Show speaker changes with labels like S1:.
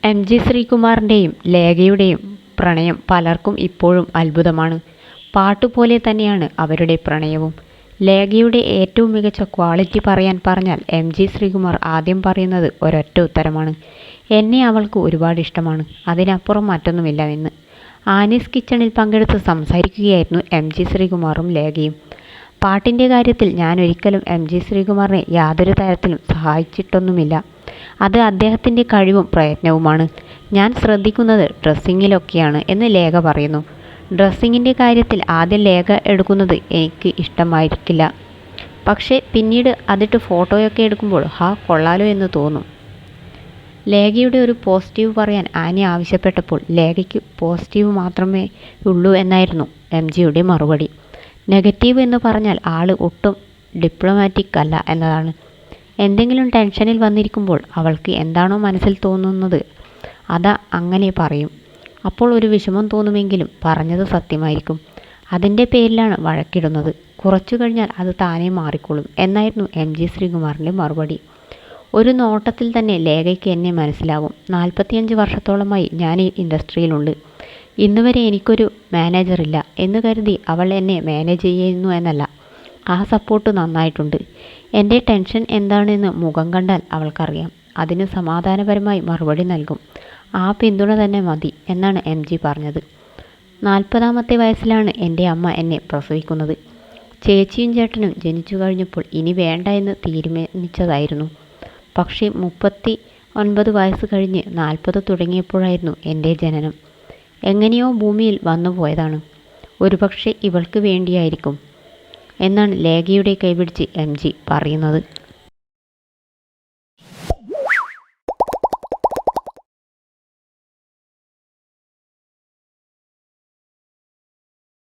S1: M G ശ്രീകുമാറിൻ്റെയും ലേഖയുടെയും പ്രണയം പലർക്കും ഇപ്പോഴും അത്ഭുതമാണ്. പാട്ടുപോലെ തന്നെയാണ് അവരുടെ പ്രണയവും. ലേഖയുടെ ഏറ്റവും മികച്ച ക്വാളിറ്റി പറയാൻ പറഞ്ഞാൽ എം ജി ശ്രീകുമാർ ആദ്യം പറയുന്നത് ഒരൊറ്റ ഉത്തരമാണ്: എന്നെ അവൾക്ക് ഒരുപാട് ഇഷ്ടമാണ്, അതിനപ്പുറം മറ്റൊന്നുമില്ല എന്ന്. ആനീസ് കിച്ചണിൽ പങ്കെടുത്ത് സംസാരിക്കുകയായിരുന്നു എം ജി ശ്രീകുമാറും ലേഖയും. പാട്ടിൻ്റെ കാര്യത്തിൽ ഞാൻ ഒരിക്കലും എം ജി ശ്രീകുമാറിനെ യാതൊരു തരത്തിലും സഹായിച്ചിട്ടൊന്നുമില്ല. അത് അദ്ദേഹത്തിൻ്റെ കഴിവും പ്രയത്നവുമാണ്. ഞാൻ ശ്രദ്ധിക്കുന്നത് ഡ്രസ്സിങ്ങിലൊക്കെയാണ് എന്ന് ലേഖ പറയുന്നു. ഡ്രസ്സിങ്ങിൻ്റെ കാര്യത്തിൽ ആദ്യം ലേഖ എടുക്കുന്നത് എനിക്ക് ഇഷ്ടമായിരിക്കില്ല. പക്ഷേ പിന്നീട് അതിട്ട് ഫോട്ടോയൊക്കെ എടുക്കുമ്പോൾ കൊള്ളാലോ എന്ന് തോന്നും. ലേഖയുടെ ഒരു പോസിറ്റീവ് പറയാൻ ആനി ആവശ്യപ്പെട്ടപ്പോൾ ലേഖയ്ക്ക് പോസിറ്റീവ് മാത്രമേ ഉള്ളൂ എന്നായിരുന്നു എം ജിയുടെ മറുപടി. നെഗറ്റീവ് എന്ന് പറഞ്ഞാൽ ആൾ ഒട്ടും ഡിപ്ലോമാറ്റിക് അല്ല എന്നതാണ്. എന്തെങ്കിലും ടെൻഷനിൽ വന്നിരിക്കുമ്പോൾ അവൾക്ക് എന്താണോ മനസ്സിൽ തോന്നുന്നത് അത് അങ്ങനെ പറയും. അപ്പോൾ ഒരു വിഷമം തോന്നുമെങ്കിലും പറഞ്ഞത് സത്യമായിരിക്കും. അതിൻ്റെ പേരിലാണ് വഴക്കിടുന്നത്. കുറച്ചു കഴിഞ്ഞാൽ അത് താനേ മാറിക്കൊള്ളും എന്നായിരുന്നു എം ജി ശ്രീകുമാറിൻ്റെ മറുപടി. ഒരു നോട്ടത്തിൽ തന്നെ ലേഖയ്ക്ക് എന്നെ മനസ്സിലാവും. 45 വർഷത്തോളമായി ഞാൻ ഈ ഇൻഡസ്ട്രിയിലുണ്ട്. ഇന്നുവരെ എനിക്കൊരു മാനേജറില്ല എന്ന് കരുതി അവൾ എന്നെ മാനേജ് ചെയ്യുന്നു എന്നല്ല. ആ സപ്പോർട്ട് നന്നായിട്ടുണ്ട്. എൻ്റെ ടെൻഷൻ എന്താണെന്ന് മുഖം കണ്ടാൽ അവൾക്കറിയാം. അതിന് സമാധാനപരമായി മറുപടി നൽകും. ആ പിന്തുണ തന്നെ മതി എന്നാണ് എം ജി പറഞ്ഞത്. 40ാമത്തെ വയസ്സിലാണ് എൻ്റെ അമ്മ എന്നെ പ്രസവിക്കുന്നത്. ചേച്ചിയും ചേട്ടനും ജനിച്ചു കഴിഞ്ഞപ്പോൾ ഇനി വേണ്ട എന്ന് തീരുമാനിച്ചതായിരുന്നു. പക്ഷേ 39 വയസ്സ് കഴിഞ്ഞ് 40 തുടങ്ങിയപ്പോഴായിരുന്നു എൻ്റെ ജനനം. എങ്ങനെയോ ഭൂമിയിൽ വന്നു പോയതാണ്. ഒരുപക്ഷെ ഇവൾക്ക് വേണ്ടിയായിരിക്കും എന്നാണ് ലേഖയുടെ കൈപിടിച്ച് എം ജി പറയുന്നത്.